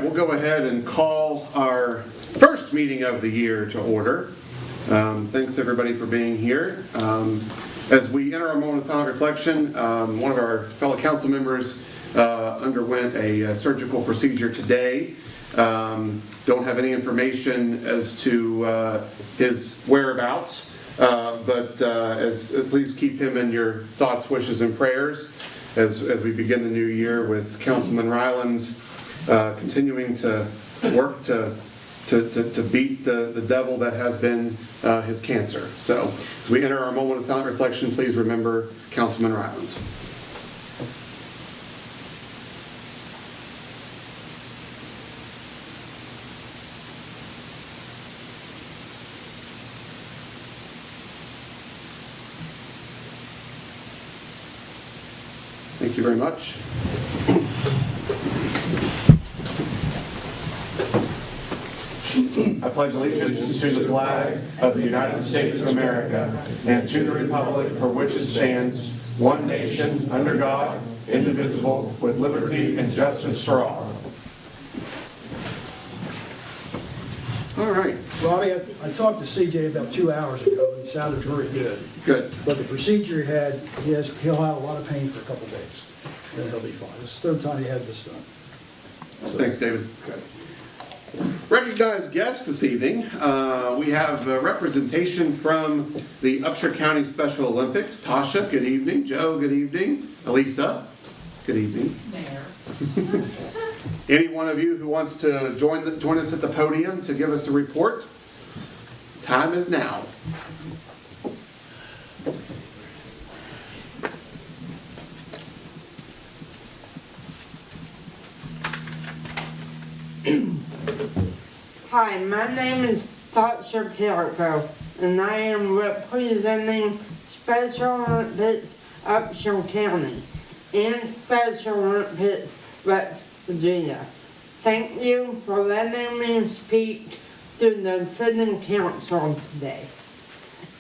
We'll go ahead and call our first meeting of the year to order. Thanks everybody for being here. As we enter our moment of silent reflection, one of our fellow council members underwent a surgical procedure today. Don't have any information as to his whereabouts, but please keep him in your thoughts, wishes, and prayers as we begin the new year with Councilman Rylands continuing to work to beat the devil that has been his cancer. So as we enter our moment of silent reflection, please remember Councilman Rylands. Thank you very much. I pledge allegiance to the flag of the United States of America and to the republic for which it stands, one nation, under God, indivisible, with liberty and justice for all. All right. Bobby, I talked to CJ about 2 hours ago, and he sounded very good. Good. But the procedure he had, he'll have a lot of pain for a couple days. Then he'll be fine. It's the third time he had this done. So, Thanks, David. okay. Recognized guests this evening. We have representation from the Upshur County Special Olympics. Tasha, good evening. Joe, good evening. Elisa, good evening. Mayor. Any one of you who wants to join us at the podium to give us a report? Time is now. Hi, my name is Tasha Carrico, and I am representing Special Olympics Upshur County and Special Olympics West Virginia. Thank you for letting me speak to the City Council today.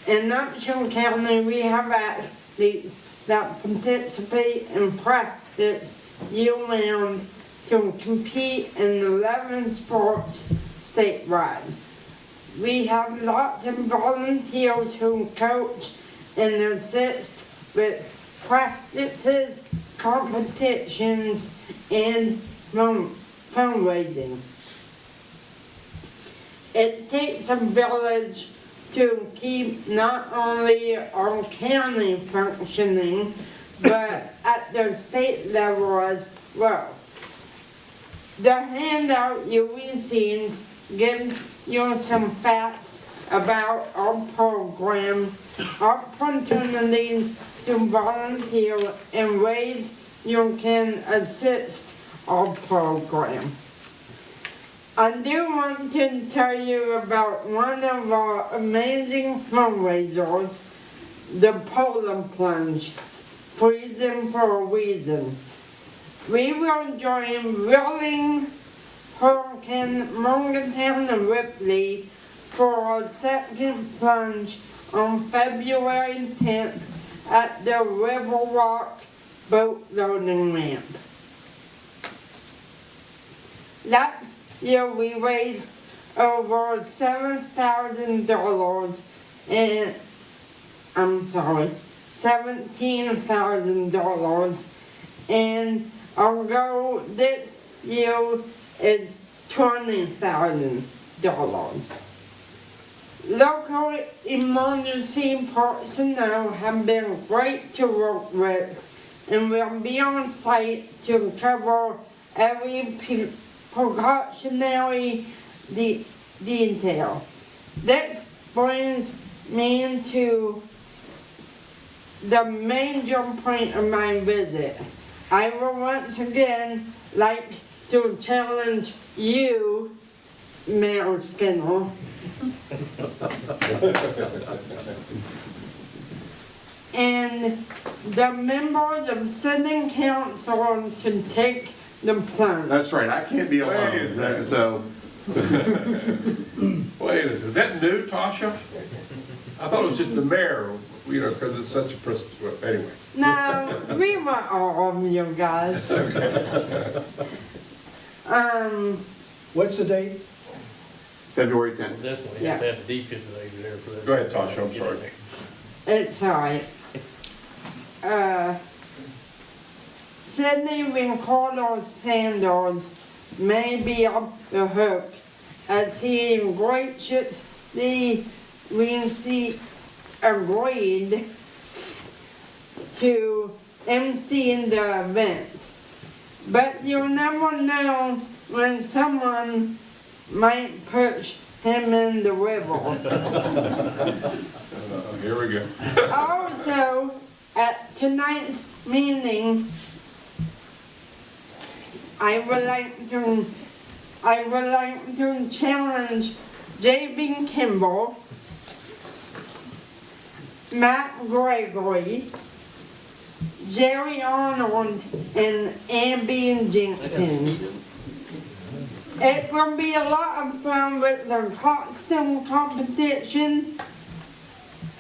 In Upshur County, we have athletes that participate in practice year-round to compete in 11 sports statewide. We have lots of volunteers who coach and assist with practices, competitions, and fundraising. It takes a village to keep not only our county functioning, but at the state level as well. The handout you received gives you some facts about our program, opportunities to volunteer, and ways you can assist our program. I do want to tell you about one of our amazing fundraisers, the Polar Plunge, Freezing for a Reason. We will join Wheeling, Hurricane, Morgantown, and Ripley for our second plunge on February 10th at the River Rock boat loading ramp. Last year we raised over $17,000, and our goal this year is $20,000. Local emergency personnel have been great to work with and will be on site to cover every precautionary detail. This brings me into the major point of my visit. I will once again like to challenge you, Mayor Skinner, and the members of City Council to take the plunge. That's right. I can't be alone. So. Wait, is that new, Tasha? I thought it was just the mayor, because it's such a Christmas. Anyway. No, we want all of you guys. Okay. What's the date? February 10th. Definitely have to have the defensive aid there for that. Go ahead, Tasha, I'm sorry. it's alright. Sydney Ricardo Sanders may be off the hook as he graciously agreed to MC the event. But you'll never know when someone might push him in the river. Here we go. Also, at tonight's meeting, I would like to challenge J.B. Kimball, Matt Gregory, Jerry Arnold, and Abby Jenkins. It will be a lot of fun with the costume competition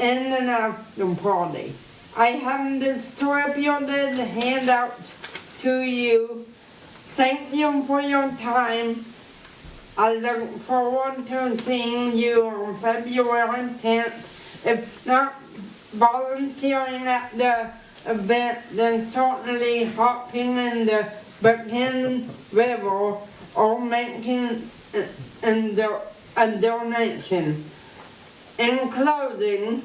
and an after party. I have distributed handouts to you. Thank you for your time. I look forward to seeing you on February 10th. If not volunteering at the event, then certainly hopping in the Buckhannon River or making a donation. In closing,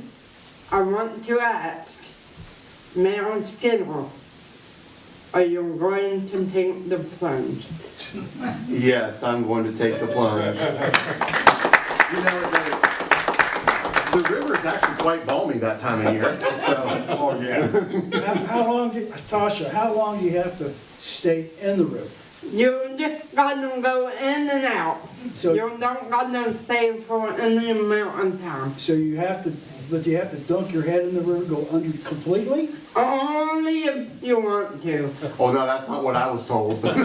I want to ask Mayor Skinner, are you going to take the plunge? Yes, I'm going to take the plunge. You know, the river is actually quite balmy that time of year, so. Oh, yeah. Tasha, how long do you have to stay in the river? You just gotta go in and out. So- You don't gotta stay for any amount of time. So you have to, but you have to dunk your head in the river, go under completely? Only if you want to. Oh, no, that's not what I was told. Well,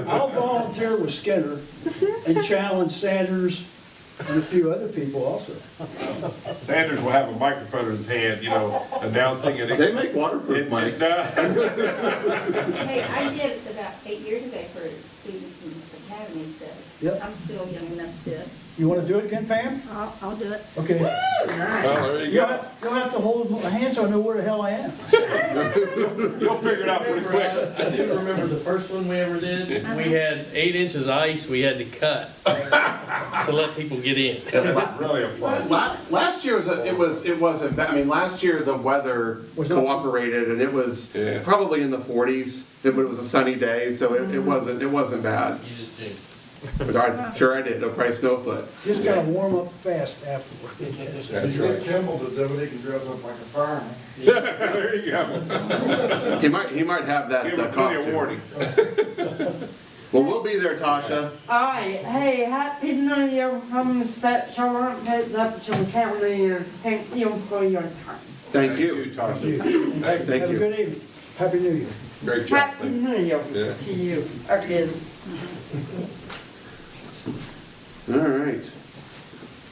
I'll volunteer with Skinner and challenge Sanders and a few other people also. Sanders will have a microphone in his hand, you know, announcing it. They make waterproof mics. Hey, I did it about 8 years ago for students in the academy, so Yep. I'm still young enough to do it. You want to do it again, Pam? I'll do it. Okay. Well, there you go. You'll have to hold my hand so I know where the hell I am. You'll figure it out pretty quick. I do remember the first one we ever did, we had 8 inches of ice we had to cut to let people get in. Really a fun. Last year it wasn't bad. I mean, last year the weather Was it? cooperated and it was Yeah. probably in the 40s. It was a sunny day, so it wasn't bad. You just jinxed But sure I did. No price, no foot. Just gotta warm up fast afterward. That's You right. get Kimball to do it, he can dress up like a fireman. There you go. He might have that Give him plenty of costume. warning. Well, we'll be there, Tasha. alright, hey, happy New Year from Special Olympics Upshur County, and thank you for your time. Thank you. Tasha. Thank Have a you. good evening. Happy New Year. Great job. Happy New Year Yeah. to you again. All right.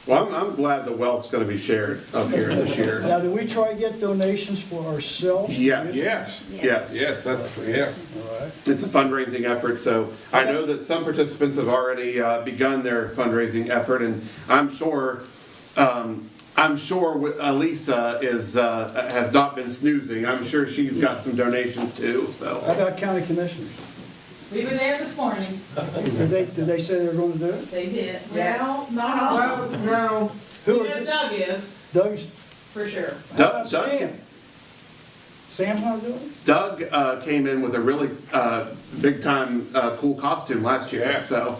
Well, I'm glad the wealth's going to be shared up here this year. Now, do we try to get donations for ourselves? Yes. Yes. Yes. Yes, that's, yeah. All right. It's a fundraising effort, so I know that some participants have already begun their fundraising effort, and I'm sure Elisa has not been snoozing. I'm sure she's got some donations too, How so. about county commissioners? We were there this morning. Did they say they were going to do it? They did. Well, not all. Well, no, Who You are know Doug is, Doug's? for sure. How Doug, about Sam? Sam's not doing it? Doug came in with a really big-time cool costume last year, Yeah. so.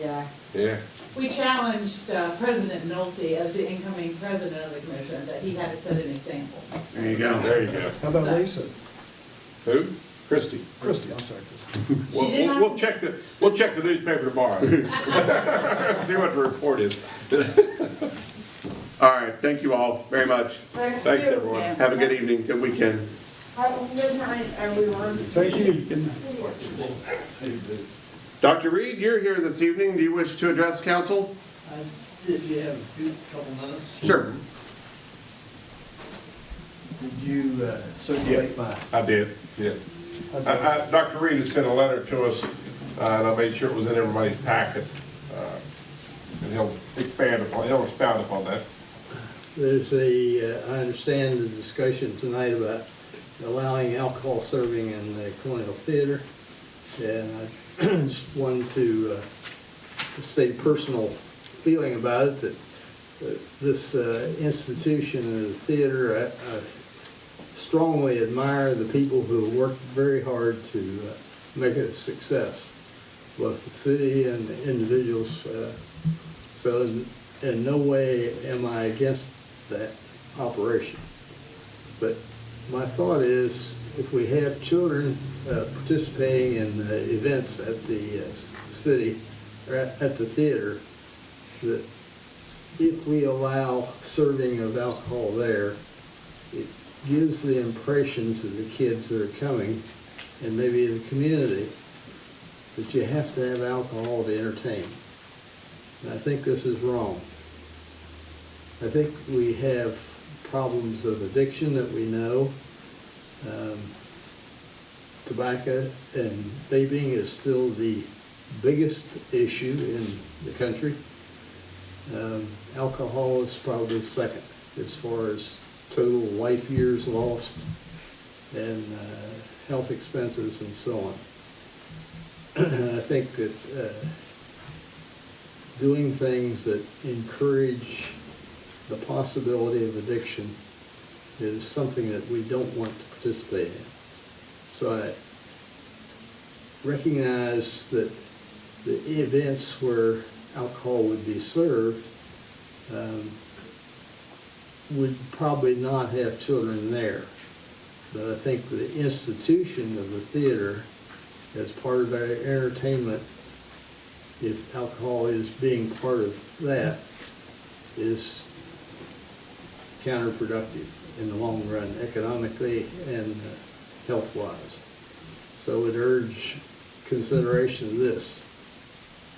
yeah. Yeah. We challenged President Nolte as the incoming president of the commission, that he had to set an example. There you go. There you go. How about Lisa? Who? Christie. Christie, I'm sorry. Christie. We'll check the newspaper tomorrow. See what the report is. All right, thank you all very much. Thank Thanks, you. everyone. Have a good evening, good weekend. Have a good night, everyone. Thank you. Dr. Reed, you're here this evening. Do you wish to address council? If you have a couple minutes. Sure. Did you circulate mine? I did, yeah. Dr. Reed has sent a letter to us, and I made sure it was in everybody's packet. And he'll expound upon that. There's I understand the discussion tonight about allowing alcohol serving in the Colonial Theater. And I just wanted to state personal feeling about it, that this institution of the theater, I strongly admire the people who worked very hard to make it a success, both the city and the individuals. So in no way am I against that operation. But my thought is, if we have children participating in events at the city, or at the theater, that if we allow serving of alcohol there, it gives the impression to the kids that are coming, and maybe the community, that you have to have alcohol to entertain. And I think this is wrong. I think we have problems of addiction that we know. Tobacco and vaping is still the biggest issue in the country. Alcohol is probably second as far as total life years lost and health expenses and so on. I think that doing things that encourage the possibility of addiction is something that we don't want to participate in. So I recognize that the events where alcohol would be served would probably not have children there. But I think the institution of the theater, as part of our entertainment, if alcohol is being part of that, is counterproductive in the long run, economically and health-wise. So I would urge consideration of this.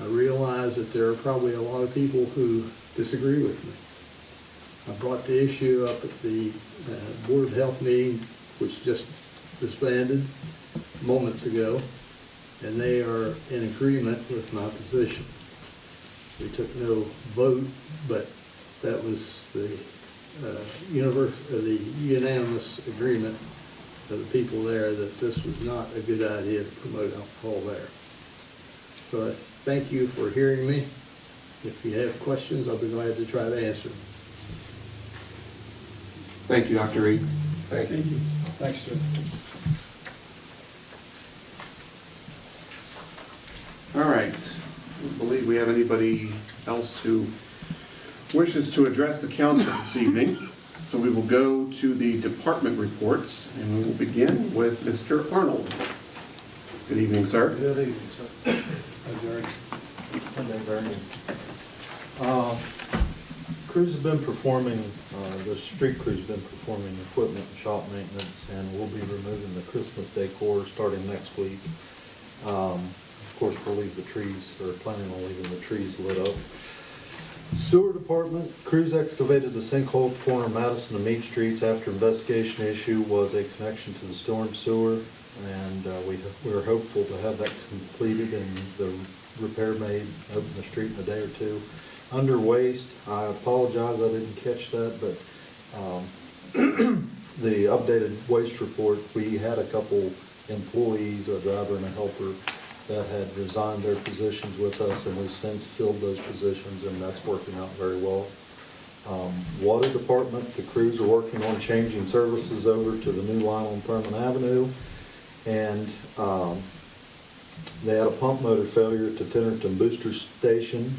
I realize that there are probably a lot of people who disagree with me. I brought the issue up at the Board of Health meeting, which just disbanded moments ago, and they are in agreement with my position. We took no vote, but that was the unanimous agreement of the people there that this was not a good idea to promote alcohol there. So I thank you for hearing me. If you have questions, I'll be glad to try to answer them. Thank you, Dr. Reed. Thank you. Thanks, Jim. All right. I don't believe we have anybody else who wishes to address the council this evening. So we will go to the department reports, and we will begin with Mr. Arnold. Good evening, sir. Good evening, sir. Hi, Jerry. Crews have been performing, the street crew's been performing equipment and shop maintenance, and we'll be removing the Christmas decor starting next week. Of course, we'll leave the trees, or planning on leaving the trees lit up. Sewer department, crews excavated the sinkhole at corner of Madison and Meade Streets after investigation issue was a connection to the storm sewer, and we're hopeful to have that completed and the repair made, open the street in a day or two. Under waste, I apologize, I didn't catch that, but the updated waste report, we had a couple employees, a driver and a helper, that had resigned their positions with us, and we've since filled those positions, and that's working out very well. Water department, the crews are working on changing services over to the new line on Thurman Avenue, and they had a pump motor failure at the Tennerton Booster Station,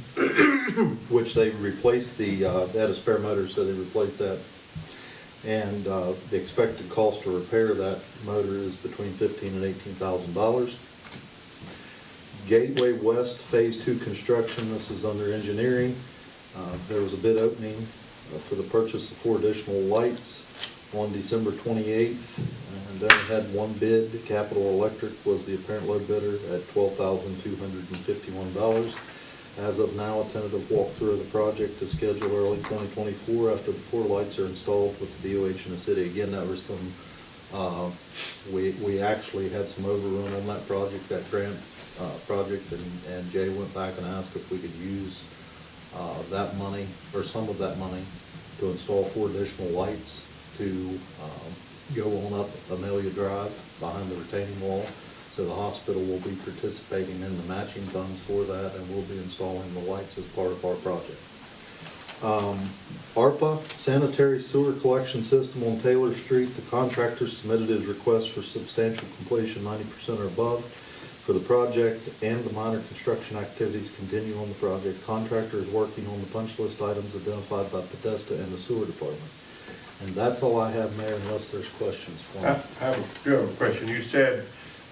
which they replaced they had a spare motor, so they replaced that. And the expected cost to repair that motor is between $15,000 and $18,000. Gateway West Phase 2 construction, this is under engineering. There was a bid opening for the purchase of 4 additional lights on December 28th. And then we had one bid. Capital Electric was the apparent low bidder at $12,251. As of now, a tentative walkthrough of the project is scheduled early 2024 after the 4 lights are installed with the DOH in the city. Again, that was some, we actually had some overrun on that project, that grant project, and Jay went back and asked if we could use that money, or some of that money, to install 4 additional lights to go on up Amelia Drive behind the retaining wall. So the hospital will be participating in the matching funds for that, and we'll be installing the lights as part of our project. ARPA sanitary sewer collection system on Taylor Street. The contractor submitted his request for substantial completion, 90% or above, for the project, and the minor construction activities continue on the project. Contractor is working on the punch list items identified by Podesta and the sewer department. And that's all I have, Mayor, unless there's questions for me. I do have a question. You said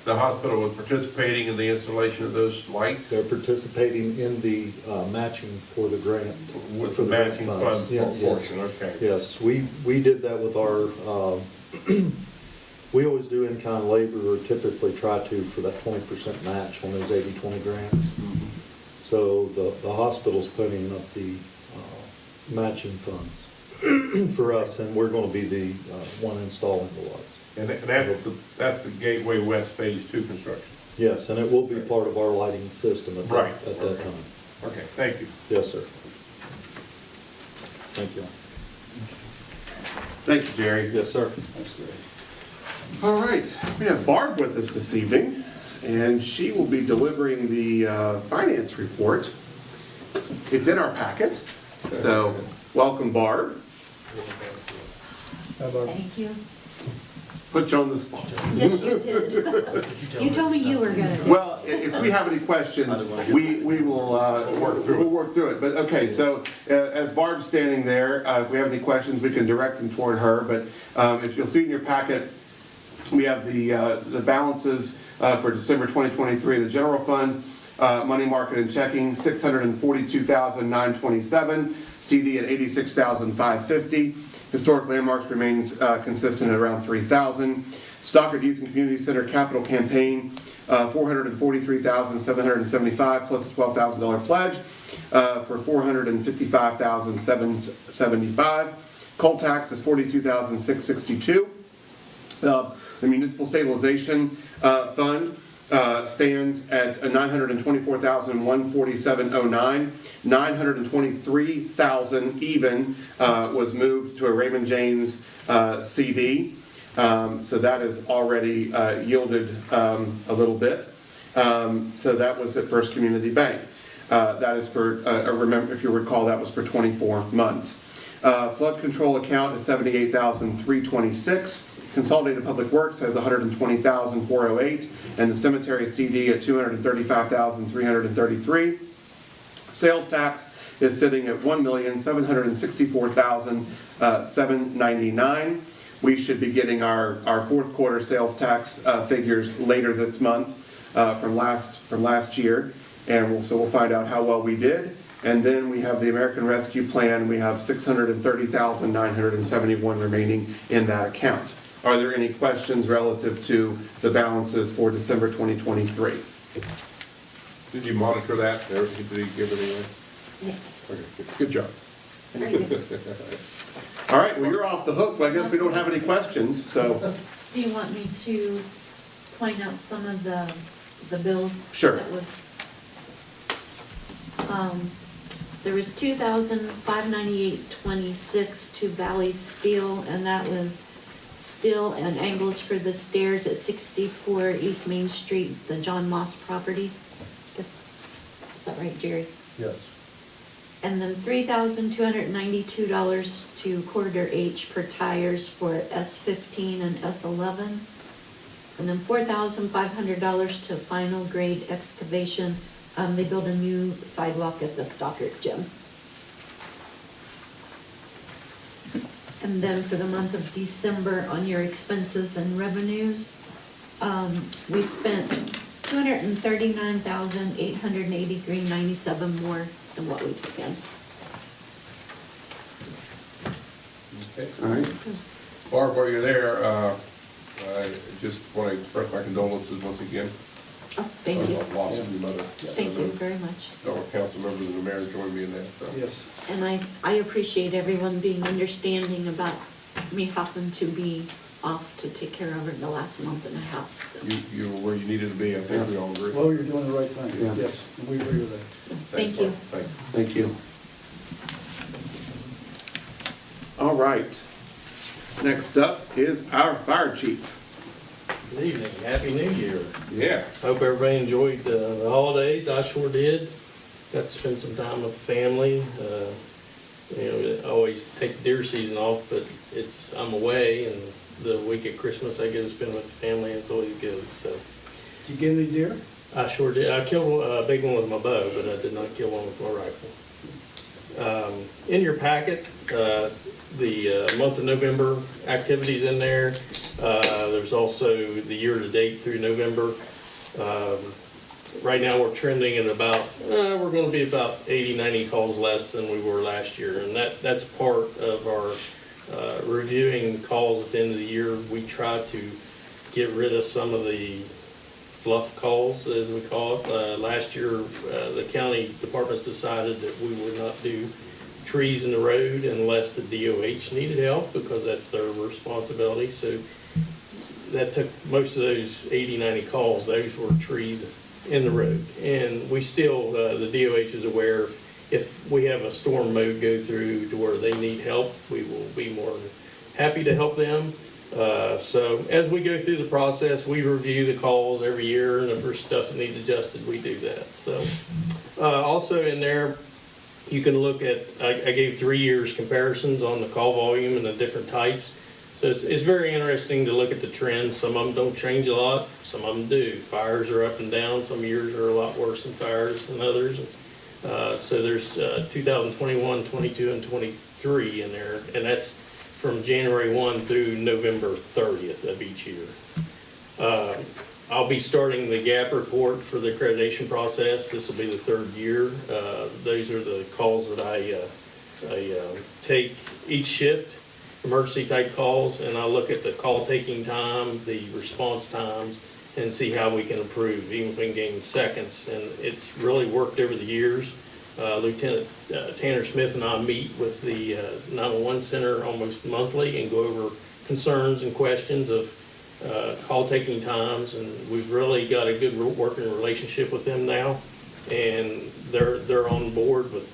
the hospital was participating in the installation of those lights? They're participating in the matching for the grant. With for the grant matching funds. funds Yeah, yes. portion, okay. Yes, we did that with our, we always do in-kind labor, or typically try to, for that 20% match on those 80-20 grants. So the hospital's putting up the matching funds for us, and we're gonna be the one installing the lights. And that's the Gateway West Phase 2 construction? Yes, and it will be part of our lighting system at Right, that okay. time. Okay, thank you. Yes, sir. Thank you. Thank you, Jerry. Yes, sir. That's great. All right, we have Barb with us this evening, and she will be delivering the finance report. It's in our packet, so welcome, Barb. How about Thank you. Put you on the spot. Yes, you did. You told me you were gonna do it. Well, if we have any questions, we will work through it. But, okay, so as Barb's standing there, if we have any questions, we can direct them toward her. But if you'll see in your packet, we have the balances for December 2023. The general fund, money market and checking, $642,927. CD at $86,550. Historic landmarks remains consistent at around $3,000. Stockard Youth and Community Center capital campaign, $443,775 plus a $12,000 pledge for $455,775. Coal tax is $42,662. The municipal stabilization fund stands at $924,147.09. $923,000 even was moved to a Raymond James CD. So that has already yielded a little bit. So that was at First Community Bank. That is for, remember, if you recall, that was for 24 months. Flood control account is $78,326. Consolidated Public Works has $120,408, and the cemetery CD at $235,333. Sales tax is sitting at $1,764,799. We should be getting our fourth quarter sales tax figures later this month from last year, and so we'll find out how well we did. And then we have the American Rescue Plan. We have $630,971 remaining in that account. Are there any questions relative to the balances for December 2023? Did you monitor that? Did he give it away? Yeah. Okay, good job. Very good. All right, well, you're off the hook, but I guess we don't have any questions, so. Do you want me to point out some of the bills? Sure. That was, there was $2,598.26 to Valley Steel, and that was steel and angles for the stairs at 64 East Main Street, the John Moss property. Is that right, Jerry? Yes. And then $3,292 to Corridor H for tires for S15 and S11. And then $4,500 to Final Grade Excavation. They built a new sidewalk at the Stockard Gym. And then for the month of December, on your expenses and revenues, we spent $239,883.97 more than what we took in. Okay. All right. Barb, while you're there, I just want to express my condolences once again Oh, thank you. I've lost your mother. Thank you very much. Our council members and the mayor joined me in that, so. Yes. And I appreciate everyone being understanding about me having to be off to take care of her the last month and a half, so. You were where you needed to be, I think we all agree. Well, you're doing the right thing, Yeah. yes, and we agree with that. Thank you. Thanks. Thank you. All right. Next up is our fire chief. Good evening, happy new year. Yeah. Hope everybody enjoyed the holidays, I sure did. Got to spend some time with the family. I always take the deer season off, but I'm away, and the week of Christmas I get to spend with the family, and it's always good, so. Did you get any deer? I sure did. I killed a big one with my bow, but I did not kill one with my rifle. In your packet, the month of November activities in there. There's also the year-to-date through November. Right now, we're trending at about, we're gonna be about 80, 90 calls less than we were last year. And that's part of our reviewing calls at the end of the year. We try to get rid of some of the fluff calls, as we call it. Last year, the county departments decided that we would not do trees in the road unless the DOH needed help, because that's their responsibility. So that took most of those 80, 90 calls. Those were trees in the road. And we still, the DOH is aware, if we have a storm mode go through to where they need help, we will be more than happy to help them. So as we go through the process, we review the calls every year, and if there's stuff that needs adjusted, we do that. So also in there, you can look at, I gave 3 years comparisons on the call volume and the different types. So it's very interesting to look at the trends. Some of them don't change a lot, some of them do. Fires are up and down, some years are a lot worse than fires than others. So there's 2021, 22, and 23 in there, and that's from January 1 through November 30th of each year. I'll be starting the gap report for the accreditation process. This will be the 3rd year. Those are the calls that I take each shift, emergency type calls, and I look at the call taking time, the response times, and see how we can improve, even if we can gain seconds. And it's really worked over the years. Lieutenant Tanner Smith and I meet with the 911 center almost monthly and go over concerns and questions of call taking times, and we've really got a good working relationship with them now, and they're on board with.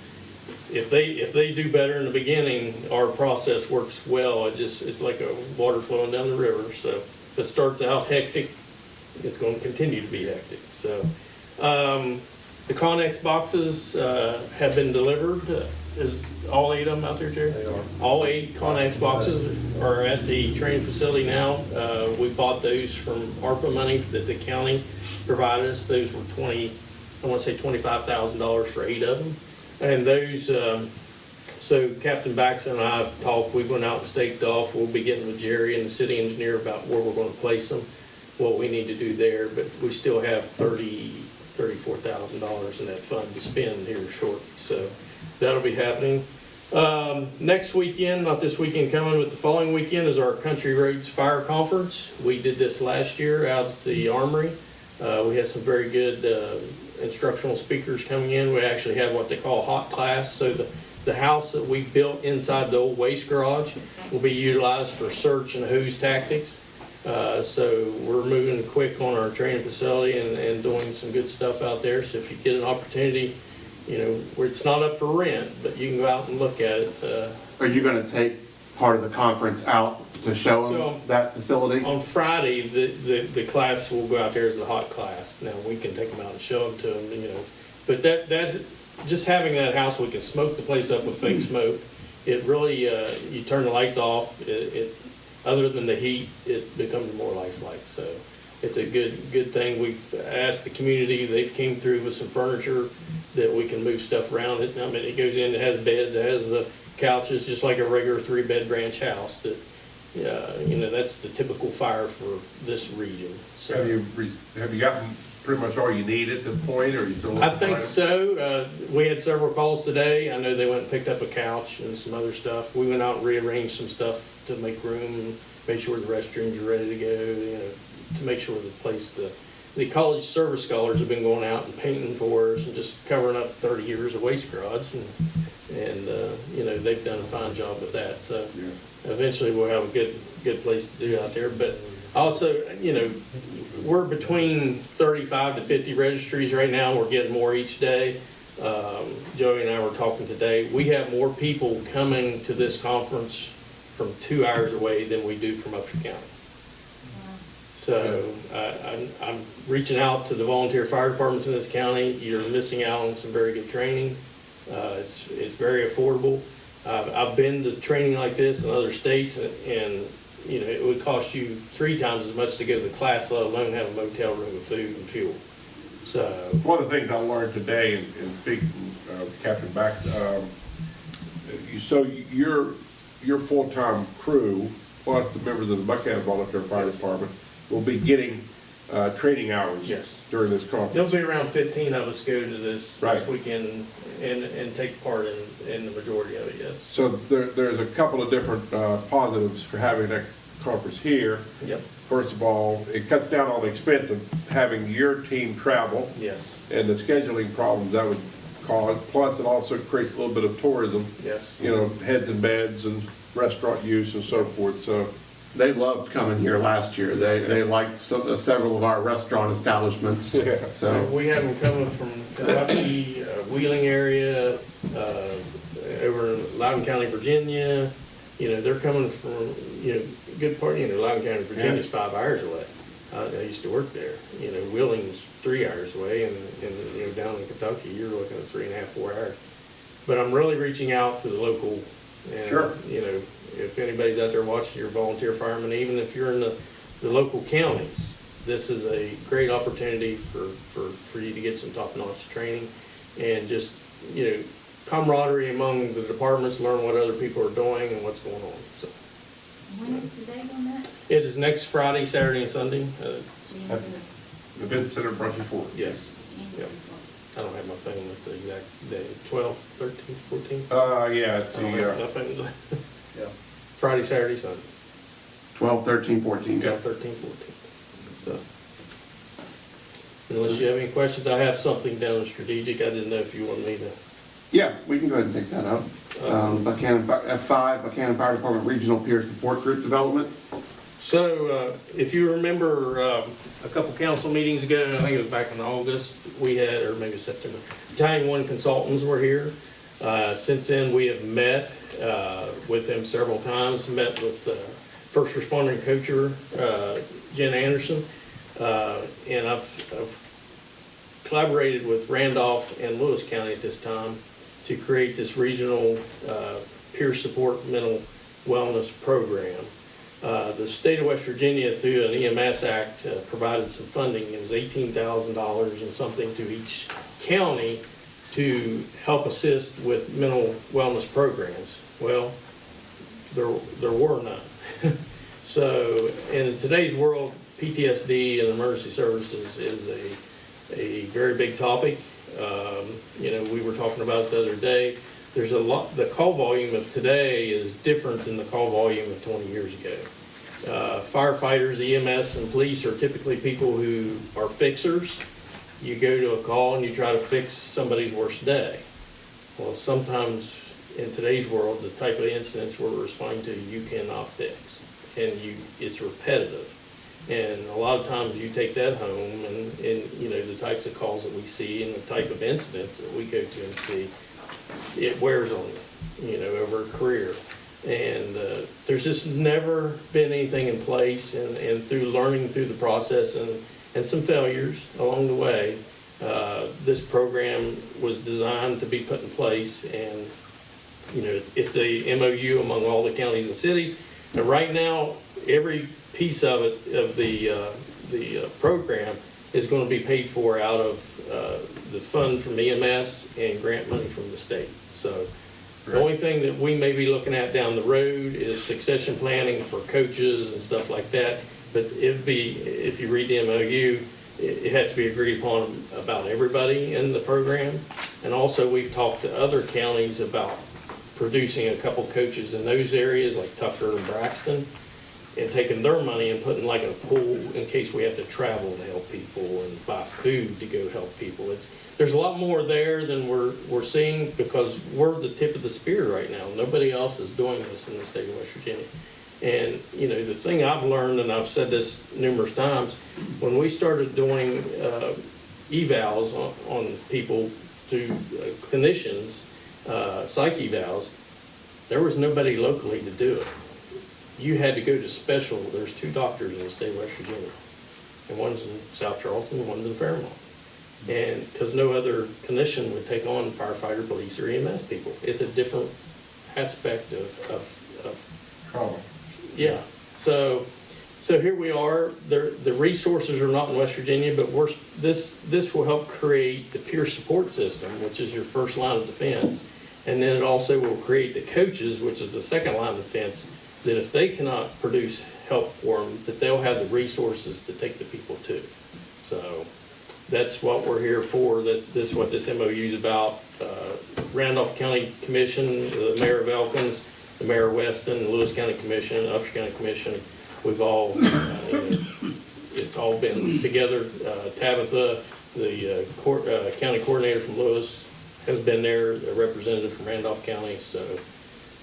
If they do better in the beginning, our process works well. It's like a water flowing down the river. So if it starts out hectic, it's going to continue to be hectic. So the Connex boxes have been delivered. Is all 8 of them out there, Jerry? They are. All 8 Connex boxes are at the training facility now. We bought those from ARPA money that the county provided us. Those were $25,000 for 8 of them. And those, so Captain Baxter and I have talked, we went out and staked off. We'll be getting with Jerry and the city engineer about where we're going to place them, what we need to do there, but we still have $34,000 in that fund to spend here shortly. So that'll be happening. Next weekend, not this weekend coming, but the following weekend is our Country Roads Fire Conference. We did this last year out at the Armory. We had some very good instructional speakers coming in. We actually had what they call a hot class. So the house that we built inside the old waste garage will be utilized for search and hose tactics. So we're moving quick on our training facility and doing some good stuff out there. So if you get an opportunity, where it's not up for rent, but you can go out and look at it. Are you going to take part of the conference out to show them that facility? On Friday, the class will go out there as a hot class. Now, we can take them out and show them to them, But that's just having that house, we can smoke the place up with fake smoke. It really, you turn the lights off, other than the heat, it becomes more lifelike. So it's a good thing. We've asked the community, they've came through with some furniture that we can move stuff around it. I mean, it goes in, it has beds, it has couches, just like a regular 3-bed ranch house. That, that's the typical fire for this region. So Have you gotten pretty much all you need at this point, or are you still looking I for think items? so. We had several calls today. I know they went and picked up a couch and some other stuff. We went out and rearranged some stuff to make room and make sure the restrooms are ready to go, to make sure the place, the the college service scholars have been going out and painting for us and just covering up 30 years of waste garage, and you know, they've done a fine job with that. So eventually we'll have a good place to do out there. But also, you know, we're between 35 to 50 registries right now. We're getting more each day. Joey and I were talking today. We have more people coming to this conference from 2 hours away than we do from Upshur County. So I'm reaching out to the volunteer fire departments in this county. You're missing out on some very good training. It's very affordable. I've been to training like this in other states, and you know, it would cost you 3 times as much to go to the class, let alone have a motel room with food and fuel. So One of the things I learned today in speaking with Captain Back, so your full-time crew, plus the members of the Buckhannon Volunteer Fire Department, will be getting training hours Yes. during this conference. there'll be around 15 of us go to this Right. weekend and take part in the majority of it, yes. So there's a couple of different positives for having that conference here. Yep, First of all, it cuts down on the expense of having your team travel yes, and the scheduling problems that would cause. Plus, it also creates a little bit of tourism, yes. you know, heads and beds and restaurant use and so forth. So They loved coming here last year. They liked several of our restaurant establishments. Yeah. So We have them coming from Kentucky, Wheeling area, over in Loudoun County, Virginia. You know, they're coming from, you know, good part, you know, Loudoun County, Virginia's 5 hours away. I used to work there. You know, Wheeling's 3 hours away, and you know, down in Kentucky, you're looking at 3.5, 4 hours. But I'm really reaching out to the local, and, Sure. you know, if anybody's out there watching, your volunteer firemen, even if you're in the local counties, this is a great opportunity for you to get some top-notch training and just, you know, camaraderie among the departments, learn what other people are doing and what's going on. So When is the date on that? it is next Friday, Saturday, and Sunday. At the Event Center, Brunchy Ford. Yes. Yep. I don't have my thing with the exact day. 12, 13, 14. Yeah, it's I don't have the, nothing. Yeah. Friday, Saturday, Sunday. 12, 13, 14. 12, 13, 14. So, unless you have any questions, I have something down in strategic. I didn't know if you wanted me to. Yeah, we can go ahead and take that up. Buckhannon, F5, Buckhannon Fire Department Regional Peer Support Group Development. So, if you remember, a couple council meetings ago, I think it was back in August, we had, or maybe September, Battalion 1 consultants were here. Since then, we have met with them several times, met with first responder coacher, Jen Anderson, and I've collaborated with Randolph and Lewis County at this time to create this regional peer support mental wellness program. The state of West Virginia, through an EMS Act, provided some funding. It was $18,000 and something to each county to help assist with mental wellness programs. Well, there were none. So in today's world, PTSD and emergency services is a very big topic. You know, we were talking about it the other day. There's a lot, the call volume of today is different than the call volume of 20 years ago. Firefighters, EMS, and police are typically people who are fixers. You go to a call and you try to fix somebody's worst day. Well, sometimes in today's world, the type of incidents we're responding to, you cannot fix, and it's repetitive. And a lot of times you take that home, and you know, the types of calls that we see and the type of incidents that we go to and see, it wears on you know, over a career. And there's just never been anything in place, and through learning through the process and some failures along the way, this program was designed to be put in place. And you know, it's a MOU among all the counties and cities. And right now, every piece of it, of the program, is going to be paid for out of the fund from EMS and grant money from the state. So the only thing that we may be looking at down the road is succession planning for coaches and stuff like that. But it'd be, if you read the MOU, it has to be agreed upon about everybody in the program. And also, we've talked to other counties about producing a couple coaches in those areas, like Tucker and Braxton. and taking their money and putting like in a pool in case we have to travel to help people and buy food to go help people. There's a lot more there than we're seeing because we're the tip of the spear right now. Nobody else is doing this in the state of West Virginia. And, you know, the thing I've learned, and I've said this numerous times, when we started doing evals on people to clinicians, psych evals, there was nobody locally to do it. You had to go to special, there's 2 doctors in the state of West Virginia, and one's in South Charleston and one's in Fairmont. And because no other clinician would take on firefighter, police, or EMS people. It's a different aspect of Trauma. yeah. So here we are. The resources are not in West Virginia, but this will help create the peer support system, which is your first line of defense. And then it also will create the coaches, which is the second line of defense, that if they cannot produce help for them, that they'll have the resources to take the people to. So that's what we're here for. This is what this MOU is about. Randolph County Commission, the Mayor of Elkins, the Mayor of Weston, Lewis County Commission, Upshur County Commission, we've all, it's all been together. Tabitha, the county coordinator from Lewis, has been there, a representative from Randolph County, so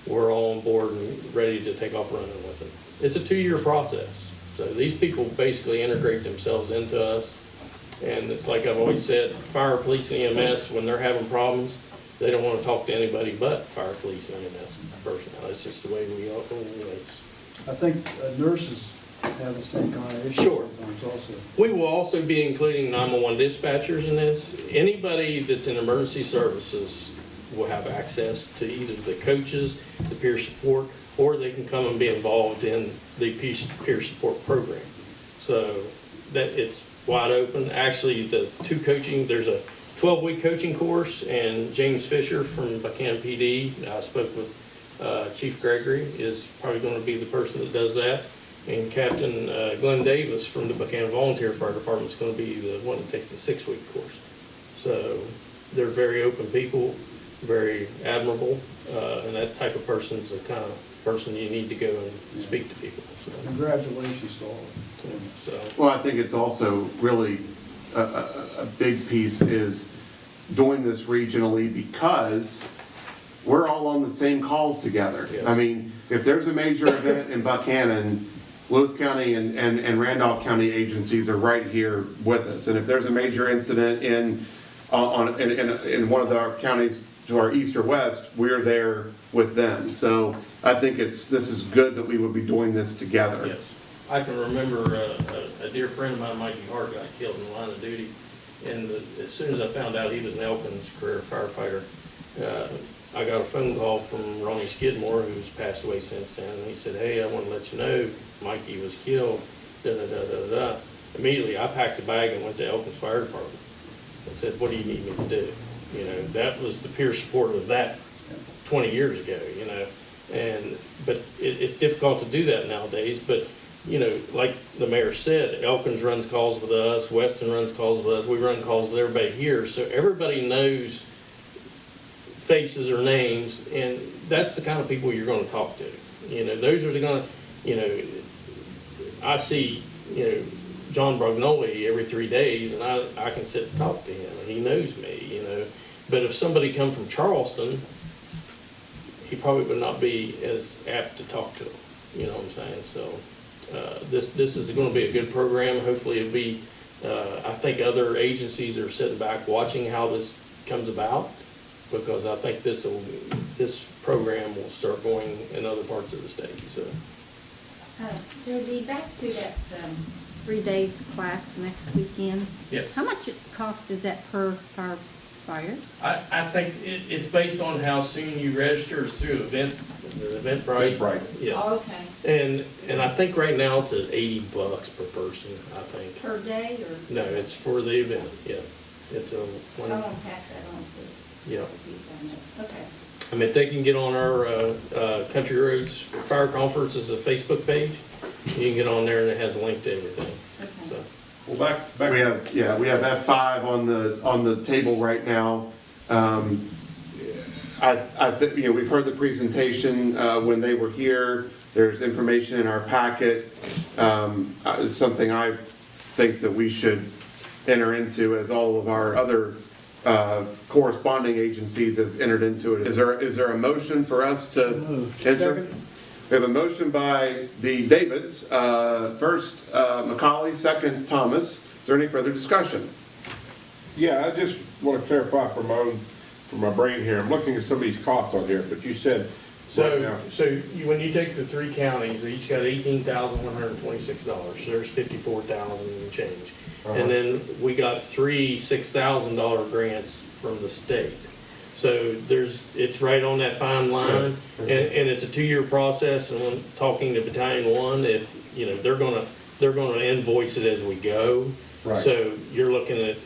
we're all on board and ready to take off running with it. It's a 2-year process. So these people basically integrate themselves into us. And it's like I've always said, fire, police, and EMS, when they're having problems, they don't want to talk to anybody but fire, police, and EMS personnel. It's just the way we all, I think nurses have the same kind of issue Sure. sometimes also. We will also be including 911 dispatchers in this. Anybody that's in emergency services will have access to either the coaches, the peer support, or they can come and be involved in the peer support program. So that it's wide open. Actually, the 2 coaching, there's a 12-week coaching course, and James Fisher from Buckhannon PD, I spoke with Chief Gregory, is probably going to be the person that does that. And Captain Glenn Davis from the Buckhannon Volunteer Fire Department is going to be the one that takes the 6-week course. So they're very open people, very admirable, and that type of person is the kind of person you need to go and speak to people. So, Congratulations to all of them. so Well, I think it's also really a big piece is doing this regionally because we're all on the same calls together. Yes. I mean, if there's a major event in Buckhannon, Lewis County and Randolph County agencies are right here with us. And if there's a major incident in one of our counties to our east or west, we're there with them. So I think this is good that we would be doing this together. yes. I can remember a dear friend of mine, Mikey Hart, got killed in the line of duty. And as soon as I found out he was an Elkins career firefighter, I got a phone call from Ronnie Skidmore, who's passed away since then, and he said, "Hey, I want to let you know Mikey was killed, da-da-da-da-da." Immediately, I packed a bag and went to Elkins Fire Department and said, "What do you need me to do?" You know, that was the peer support of that 20 years ago, you know. But it's difficult to do that nowadays, but, you know, like the mayor said, Elkins runs calls with us, Weston runs calls with us, we run calls with everybody here, so everybody knows faces or names, and that's the kind of people you're going to talk to. You know, those are the going to, you know, I see, you know, John Brognoli every 3 days, and I can sit and talk to him, and he knows me, you know. But if somebody come from Charleston, he probably would not be as apt to talk to him, you know what I'm saying? So this is going to be a good program. Hopefully it'll be, I think other agencies are sitting back watching how this comes about, because I think this program will start going in other parts of the state. So, Jody, back to that 3 days class next weekend. yes. How much cost is that per firefighter? I think it's based on how soon you register. It's through the Eventbrite. Eventbrite. Yes. Oh, okay. And I think right now it's at $80 per person, I think. Per day or? No, it's for the event, yeah. It's a I one, want to pass that on to yeah. you. Okay. I mean, they can get on our Country Roads Fire Conference as a Facebook page. You can get on there and it has a link to everything. Okay. So, Well, back. We have F5 on the table right now. I think, you know, we've heard the presentation when they were here. There's information in our packet, something I think that we should enter into as all of our other corresponding agencies have entered into it. Is there a motion for us to So moved. enter? Second. We have a motion by the Davids, first Macaulay, second Thomas. Is there any further discussion? Yeah, I just want to clarify for my brain here. I'm looking at some of these costs on here, but you said right now. When you take the three counties, they each got $18,126, so there's $54,000 and change. And then we got three $6,000 grants from the state. So it's right on that fine line, and it's a 2-year process, and when talking to Battalion 1, if, they're gonna invoice it as we go. Right. So you're looking at,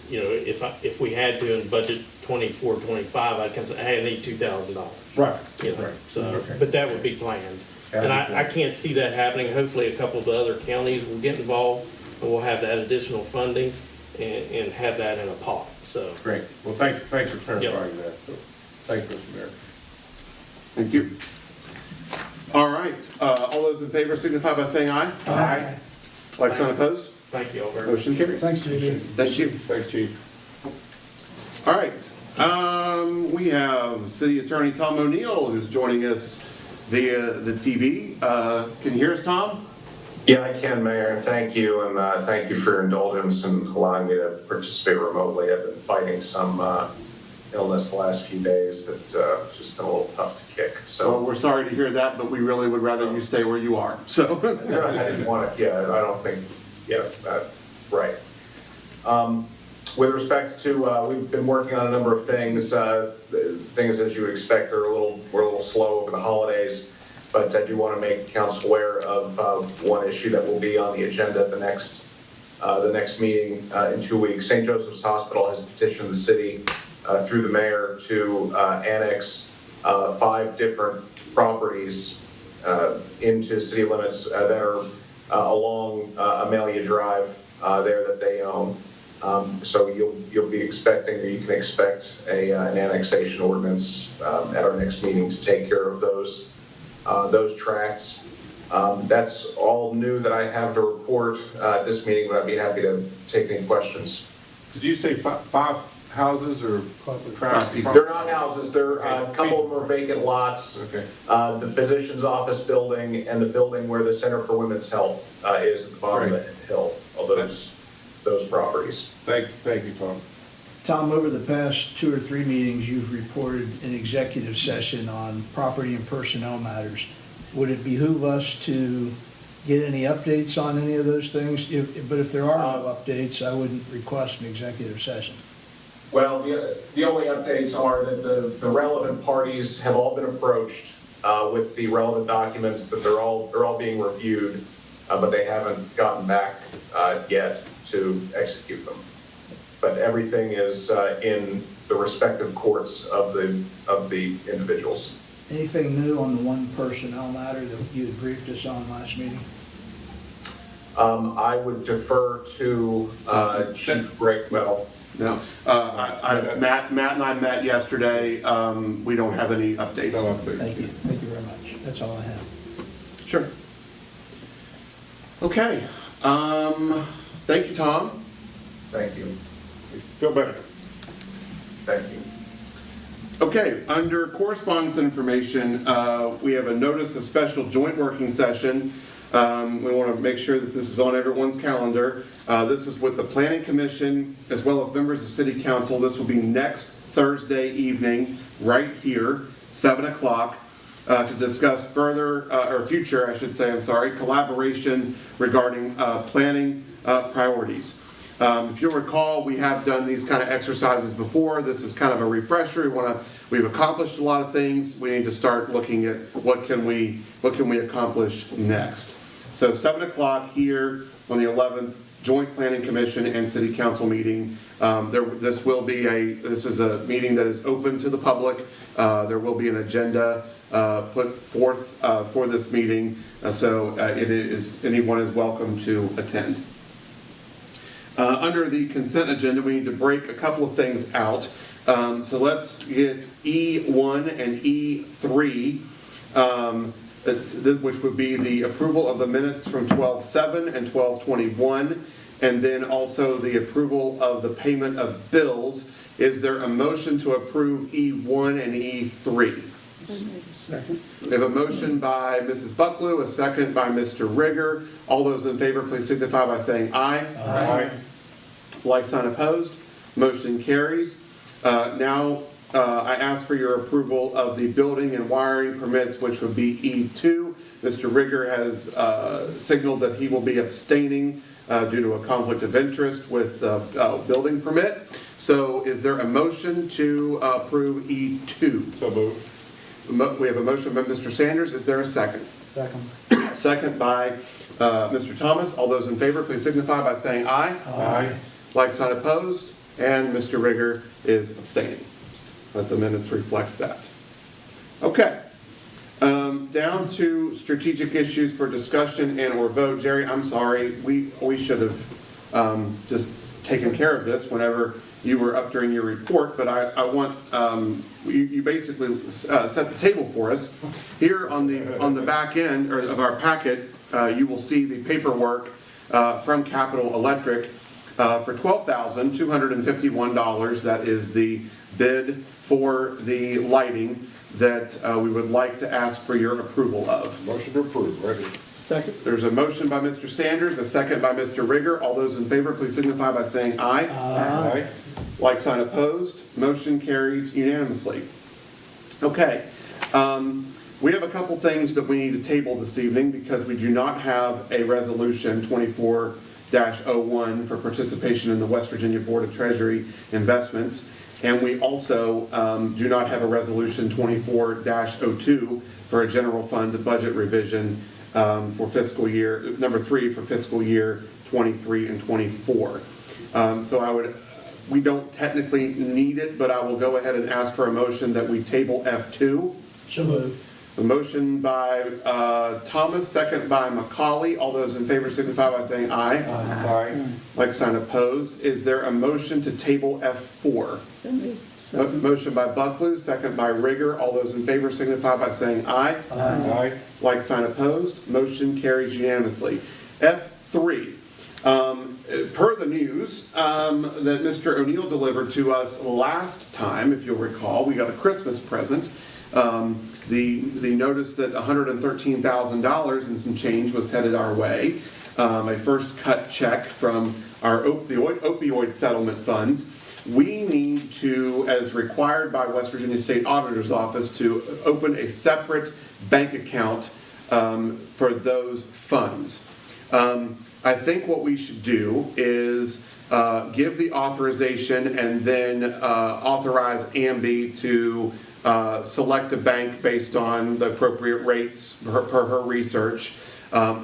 if we had to in budget 24, 25, I'd come say, hey, I need $2,000. Right. So, Okay. but that would be planned. And I can't see that happening. Hopefully, a couple of the other counties will get involved, and we'll have that additional funding and have that in a pot, so. Great. Well, thanks for clarifying that. So, thank you, Mr. Mayor. Thank you. All right, all those in favor signify by saying aye. Aye. Like sign opposed? Thank you all very much. Motion carries. Thanks, JD. Thank you. Thanks, Chief. All right, we have City Attorney Tom O'Neill who's joining us via the TV. Can you hear us, Tom? Yeah, I can, Mayor. Thank you, and thank you for your indulgence and allowing me to participate remotely. I've been fighting some illness the last few days that it's just been a little tough to kick. So So we're sorry to hear that, but we really would rather you stay where you are, so. I didn't want to, I don't think, right. With respect to, we've been working on a number of things. Things, as you would expect, we're a little slow over the holidays. But I do want to make council aware of one issue that will be on the agenda at the next meeting in 2 weeks. St. Joseph's Hospital has petitioned the city through the mayor to annex 5 different properties into city limits that are along Amelia Drive there that they own. So you'll be expecting, or you can expect an annexation ordinance at our next meeting to take care of those tracts. That's all new that I have to report at this meeting, but I'd be happy to take any questions. Did you say 5 houses or tracts? They're not houses, they're, a couple of them are vacant lots. Okay. The physician's office building and the building where the Center for Women's Health is at the bottom of the hill of those properties. Thank you, Tom. Tom, over the past 2 or 3 meetings, you've reported an executive session on property and personnel matters. Would it behoove us to get any updates on any of those things? But if there are no updates, I wouldn't request an executive session. Well, the only updates are that the relevant parties have all been approached with the relevant documents, that they're all being reviewed, but they haven't gotten back yet to execute them. But everything is in the respective courts of the individuals. Anything new on the one personnel matter that you had briefed us on last meeting? I would defer to Chief Breakwell. No, Matt and I met yesterday. We don't have any updates. No updates. Thank you very much. That's all I have. Sure. Okay, thank you, Tom. Thank you. Feel better. Thank you. Okay, under correspondence information, we have a notice of special joint working session. We want to make sure that this is on everyone's calendar. This is with the Planning Commission as well as members of City Council. This will be next Thursday evening, right here, 7 o'clock, to discuss future, collaboration regarding planning planning priorities. If you'll recall, we have done these kind of exercises before. This is kind of a refresher. We've accomplished a lot of things. We need to start looking at what can we accomplish next. So 7 o'clock here on the 11th, Joint Planning Commission and City Council meeting. This is a meeting that is open to the public. There will be an agenda put forth for this meeting, so anyone is welcome to attend. Under the consent agenda, we need to break a couple of things out. So let's get E1 and E3. which would be the approval of the minutes from 12/7 and 12/21, and then also the approval of the payment of bills. Is there a motion to approve E1 and E3? Second. We have a motion by Mrs. Bucklew, a second by Mr. Rigger. All those in favor, please signify by saying aye. Aye. Like sign opposed, motion carries. Now, I ask for your approval of the building and wiring permits, which would be E2. Mr. Rigger has signaled that he will be abstaining due to a conflict of interest with building permit. So is there a motion to approve E2? So moved. We have a motion by Mr. Sanders. Is there a second? Second. Second by Mr. Thomas. All those in favor, please signify by saying aye. Aye. Like sign opposed, and Mr. Rigger is abstaining. Let the minutes reflect that. Okay. Down to strategic issues for discussion and or vote. Jerry, I'm sorry, we should have just taken care of this whenever you were up during your report, but I want, you basically set the table for us. Here on the back end of our packet, you will see the paperwork from Capital Electric for $12,251. That is the bid for the lighting that we would like to ask for your approval of. Motion to approve, ready. Second. There's a motion by Mr. Sanders, a second by Mr. Rigger. All those in favor, please signify by saying aye. Aye. Like sign opposed, motion carries unanimously. Okay, we have a couple things that we need to table this evening because we do not have a resolution 24-01 for participation in the West Virginia Board of Treasury Investments. And we also do not have a resolution 24-02 for a general fund budget revision for fiscal year, number 3 for fiscal year 23 and 24. So we don't technically need it, but I will go ahead and ask for a motion that we table F2. So moved. A motion by Thomas, second by McCauley. All those in favor signify by saying aye. Aye. Like sign opposed. Is there a motion to table F4? Motion by Bucklew, second by Rigger. All those in favor signify by saying aye. Aye. Like sign opposed. Motion carries unanimously. F3. Per the news that Mr. O'Neill delivered to us last time, if you'll recall, we got a Christmas present. The notice that $113,000 and some change was headed our way. A first cut check from our opioid settlement funds. We need to, as required by West Virginia State Auditor's Office, to open a separate bank account for those funds. I think what we should do is give the authorization and then authorize AMBI to select a bank based on the appropriate rates per her research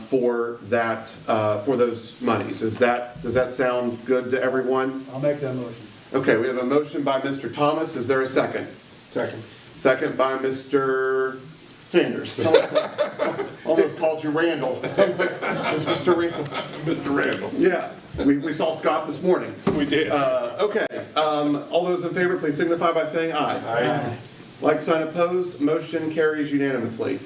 for those monies. Does that sound good to everyone? I'll make that motion. Okay, we have a motion by Mr. Thomas. Is there a second? Second. Second by Mr. Sanders. Almost called you Randall. Mr. Randall. Mr. Randall. Yeah, we saw Scott this morning. We did. Okay, all those in favor, please signify by saying aye. Aye. Like sign opposed, motion carries unanimously.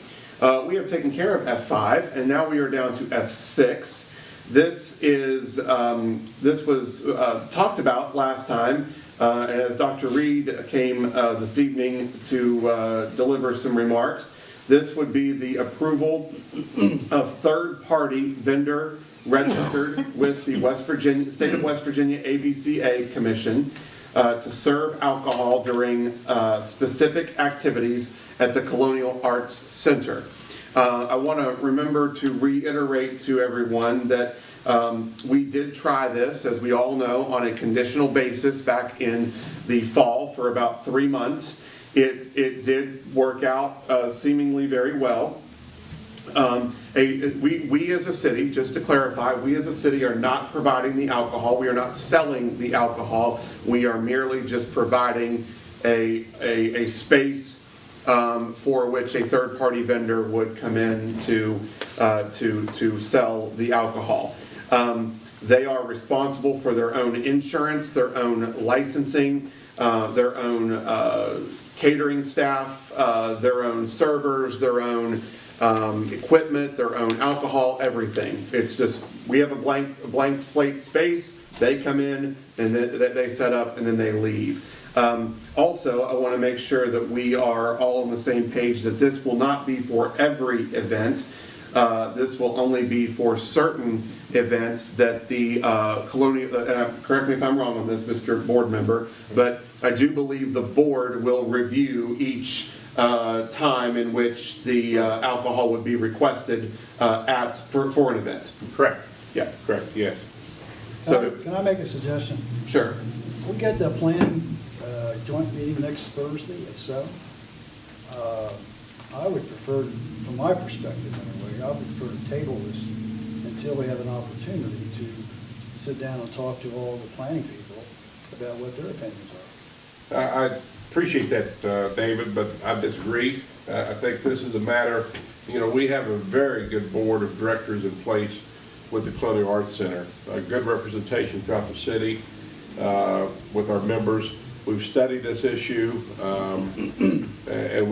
We have taken care of F5, and now we are down to F6. This was talked about last time, and as Dr. Reed came this evening to deliver some remarks. This would be the approval of third-party vendor registered with the State of West Virginia ABCA Commission to serve alcohol during specific activities at the Colonial Arts Center. I want to remember to reiterate to everyone that we did try this, as we all know, on a conditional basis back in the fall for about 3 months. It did work out seemingly very well. We as a city, just to clarify, we as a city are not providing the alcohol. We are not selling the alcohol. We are merely just providing a space for which a third-party vendor would come in to sell the alcohol. They are responsible for their own insurance, their own licensing, their own catering staff, their own servers, their own equipment, their own alcohol, everything. It's just, we have a blank slate space, they come in, and they set up, and then they leave. Also, I want to make sure that we are all on the same page that this will not be for every event. This will only be for certain events that the Colonial, and correct me if I'm wrong on this, Mr. Board Member, but I do believe the board will review each time in which the alcohol would be requested for an event. Correct, Yeah, correct, yes. so, Can I make a suggestion? sure. We got the planning joint meeting next Thursday at 7. I would prefer, from my perspective anyway, I would prefer to table this until we have an opportunity to sit down and talk to all the planning people about what their opinions are. I appreciate that, David, but I disagree. I think this is a matter, we have a very good board of directors in place with the Colonial Arts Center, a good representation throughout the city with our members. We've studied this issue, and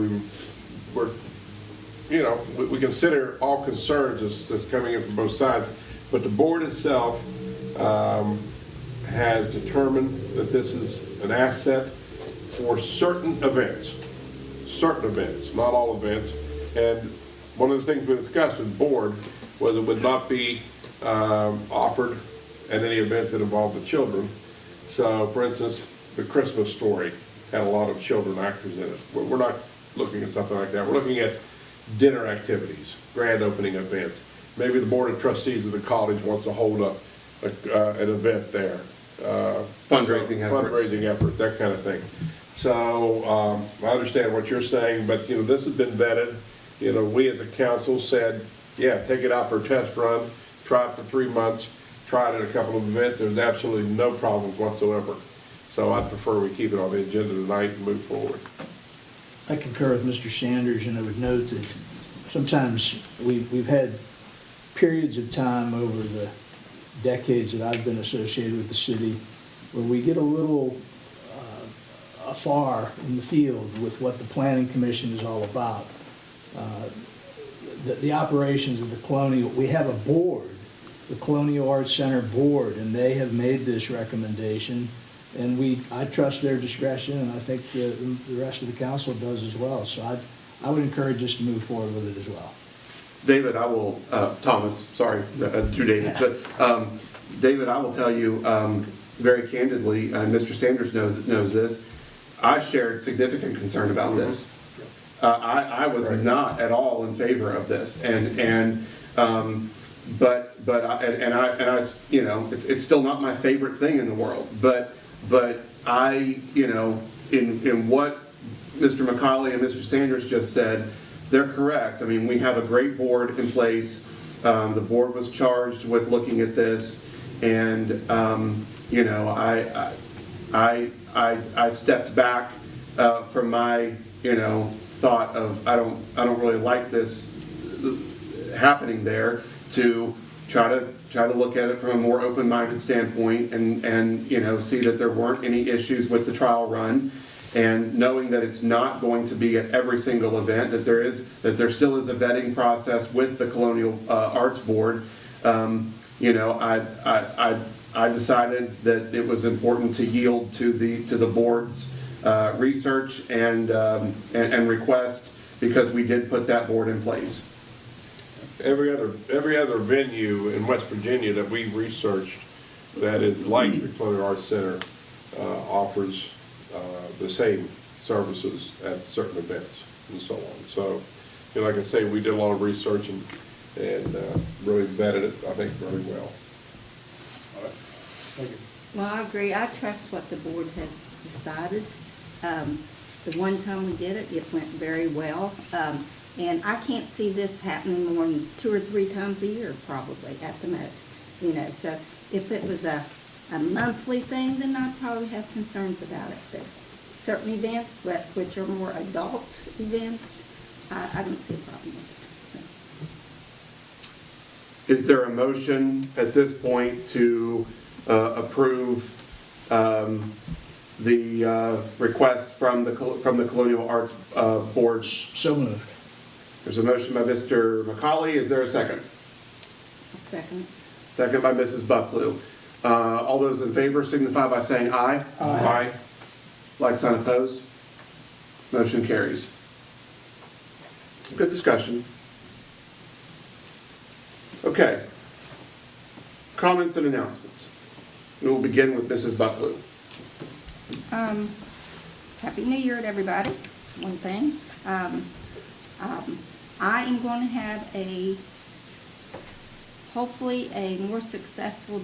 we consider all concerns that's coming in from both sides, but the board itself has determined that this is an asset for certain events, not all events. And one of the things we discussed with the board was it would not be offered at any event that involved the children. So, for instance, the Christmas Story had a lot of children actors in it. We're not looking at something like that. We're looking at dinner activities, grand opening events. Maybe the Board of Trustees of the college wants to hold up an event there. Fundraising efforts. Fundraising efforts, that kind of thing. So I understand what you're saying, but this has been vetted. We as a council said, yeah, take it out for a test run, try it for 3 months, try it at a couple of events. There's absolutely no problems whatsoever. So I prefer we keep it on the agenda tonight and move forward. I concur with Mr. Sanders, and I would note that sometimes we've had periods of time over the decades that I've been associated with the city where we get a little afar in the field with what the Planning Commission is all about. The operations of the Colonial, we have a board, the Colonial Arts Center Board, and they have made this recommendation. And I trust their discretion, and I think the rest of the council does as well. So I would encourage us to move forward with it as well. David, I will, Thomas, sorry, two Davids, but David, I will tell you very candidly, and Mr. Sanders knows this, I shared significant concern about this. I was not at all in favor of this, but it's still not my favorite thing in the world, but I, in what Mr. McCauley and Mr. Sanders just said, they're correct. I mean, we have a great board in place. The board was charged with looking at this, and I stepped back from my thought of I don't really like this happening there to try to look at it from a more open-minded standpoint and see that there weren't any issues with the trial run, and knowing that it's not going to be at every single event, that there still is a vetting process with the Colonial Arts Board. I decided that it was important to yield to the board's research and request, because we did put that board in place. Every other venue in West Virginia that we've researched that is like the Colonial Arts Center offers the same services at certain events and so on. So, like I say, we did a lot of research and really vetted it, I think, really well. All right. Thank you. Well, I agree. I trust what the board has decided. The one time we did it, it went very well. And I can't see this happening more than 2 or 3 times a year, probably, at the most. So if it was a monthly thing, then I'd probably have concerns about it. But certain events, which are more adult events, I don't see a problem with it. Is there a motion at this point to approve the request from the Colonial Arts Board. So moved. There's a motion by Mr. McCauley. Is there a second? Second. Second by Mrs. Bucklew. All those in favor signify by saying aye. Aye. Like sign opposed. Motion carries. Good discussion. Okay. Comments and announcements. We will begin with Mrs. Bucklew. Happy New Year to everybody, one thing. I am going to have hopefully a more successful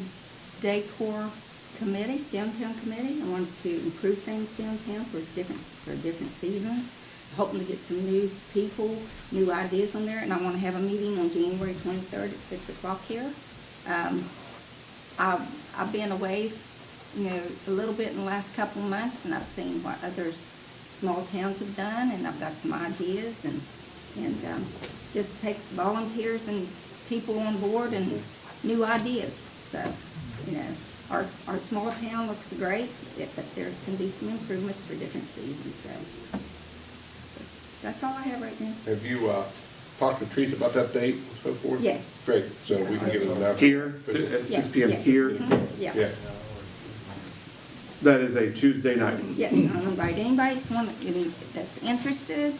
decor committee, downtown committee. I want to improve things downtown for different seasons. Hoping to get some new people, new ideas on there, and I want to have a meeting on January 23rd at 6 o'clock here. I've been away, a little bit in the last couple of months, and I've seen what other small towns have done, and I've got some ideas, and just takes volunteers and people on board and new ideas. So, our small town looks great, but there can be some improvements for different seasons. So that's all I have right now. Have you talked to Teresa about that date and so forth? Yes. Great, so we can get it announced. Here, at 6 p.m. here. Yeah. Yeah. That is a Tuesday night. Yes, I invite anybody that's interested,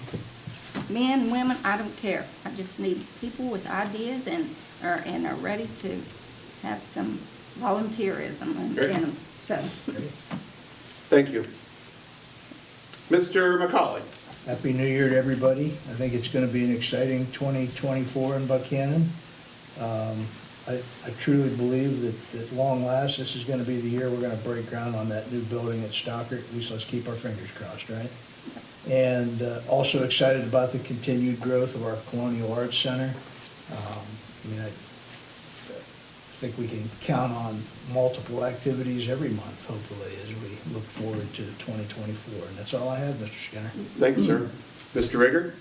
men, women, I don't care. I just need people with ideas and are ready to have some volunteerism in them. So, Thank you. Mr. McCauley. Happy New Year to everybody. I think it's going to be an exciting 2024 in Buckhannon. I truly believe that at long last, this is going to be the year we're going to break ground on that new building at Stockard. At least let's keep our fingers crossed, right? And also excited about the continued growth of our Colonial Arts Center. I think we can count on multiple activities every month, hopefully, as we look forward to 2024. And that's all I have, Mr. Skinner. Thanks, sir. Mr. Rigger?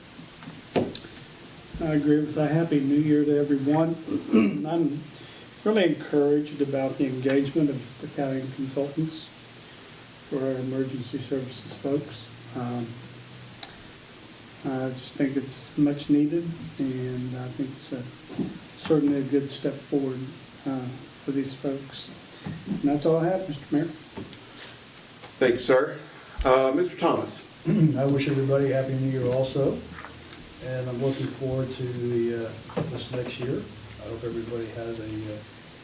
I agree with that. Happy New Year to everyone. I'm really encouraged about the engagement of Buckhannon consultants for our emergency services folks. I just think it's much needed, and I think it's certainly a good step forward for these folks. And that's all I have, Mr. Mayor. Thank you, sir. Mr. Thomas? I wish everybody a Happy New Year also, and I'm looking forward to this next year. I hope everybody has a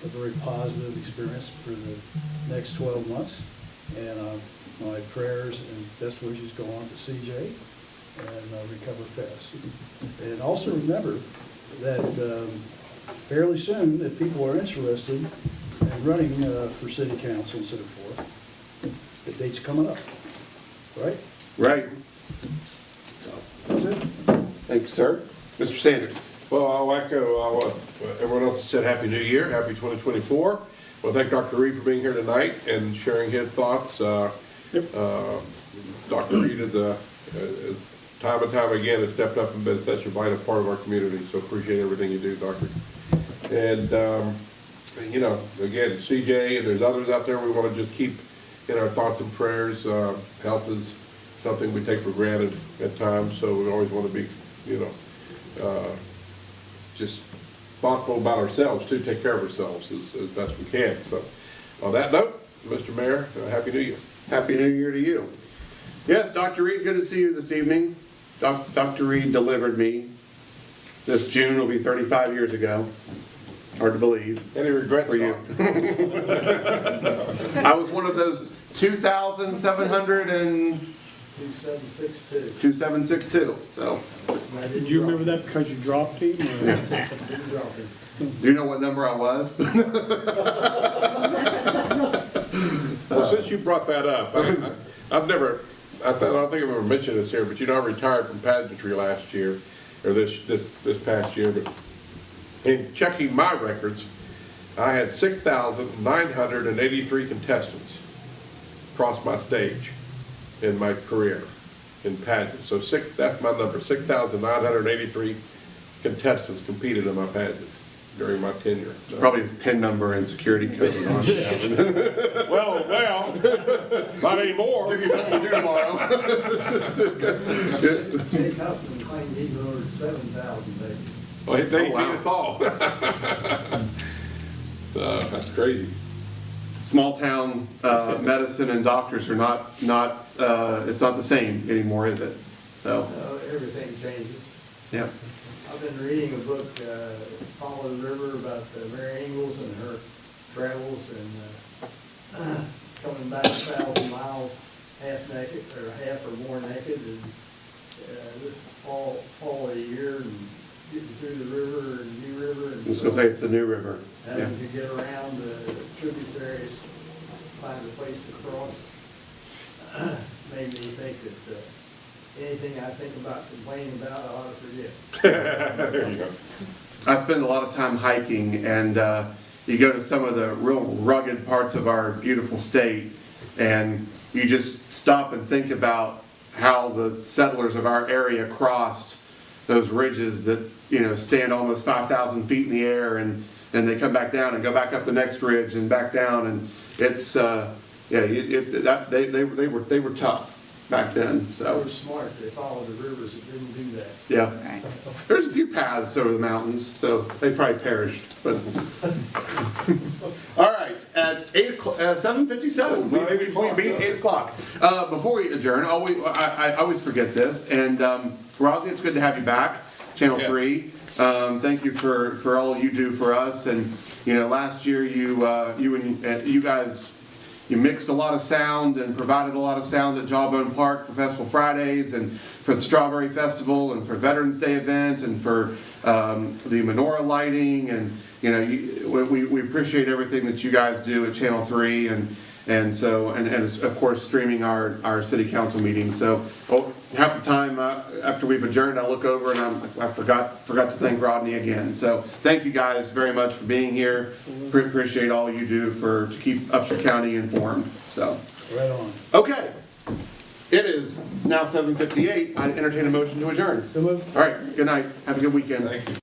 very positive experience for the next 12 months, and my prayers and best wishes go on to CJ, and recover fast. And also remember that fairly soon, if people are interested in running for city council and so forth, the date's coming up, right? Right. That's it. Thank you, sir. Mr. Sanders? Well, I'll echo what everyone else has said. Happy New Year, happy 2024. Well, thank Dr. Reed for being here tonight and sharing his thoughts. Dr. Reed is time and time again has stepped up and been such a vital part of our community, so appreciate everything you do, Doctor. And, again, CJ, and there's others out there we want to just keep in our thoughts and prayers. Health is something we take for granted at times, so we always want to be, just thoughtful about ourselves, too, take care of ourselves as best we can. So, on that note, Mr. Mayor, Happy New Year. Happy New Year to you. Yes, Dr. Reed, good to see you this evening. Dr. Reed delivered me. This June will be 35 years ago. Hard to believe. Any regrets for you? I was one of those 2,700 and 2762. 2762. So, Did you remember that because you dropped him? do you know what number I was? Well, since you brought that up, I don't think I've ever mentioned this here, but I retired from pageantry last year, or this past year, but in checking my records, I had 6,983 contestants cross my stage in my career in pageants. So that's my number, 6,983 contestants competed in my pageants during my tenure. So. Probably his PIN number and security code on it. Well, Oh, well, not anymore. Give you something to do tomorrow. Jake Huffman claimed he lowered 7,000 babies. Well, they beat wow. us all. So, that's crazy. Small town medicine and doctors are not, it's not the same anymore, is it? So, Everything changes. yeah. I've been reading a book, Follow the River, about Mary Ingalls and her travels and coming back 1,000 miles half naked, or half or more naked, and this fall of the year, and getting through the river and New River. And I was gonna say it's the New River. Yeah. having to get around the tributaries, find a place to cross, made me think that anything I think about complaining about, I ought to forget. There you go. I spend a lot of time hiking, and you go to some of the real rugged parts of our beautiful state, and you just stop and think about how the settlers of our area crossed those ridges that, you know, stand almost 5,000 feet in the air, and they come back down and go back up the next ridge and back down, and it's they were tough back then. They So were smart, they followed the rivers that didn't do that. yeah. Right. There's a few paths over the mountains, so they probably perished, but. All right, at 7:57, we beat 8 o'clock. Before we adjourn, I always forget this, and Rosie, it's good to have you back, Channel Yeah. 3. Thank you for all you do for us, and, you know, last year you guys, you mixed a lot of sound and provided a lot of sound at Jawbone Park for Festival Fridays and for the Strawberry Festival and for Veterans Day event and for the menorah lighting, and, you know, we appreciate everything that you guys do at Channel 3 and so of course streaming our city council meetings. So half the time after we've adjourned, I look over and I forgot to thank Rodney again. So thank you guys very much for being here. Appreciate all you do to keep Upshur County informed. So Right on. okay, it is now 7:58. I entertain a motion to adjourn. So moved. All right, good night. Have a good weekend. Thank you.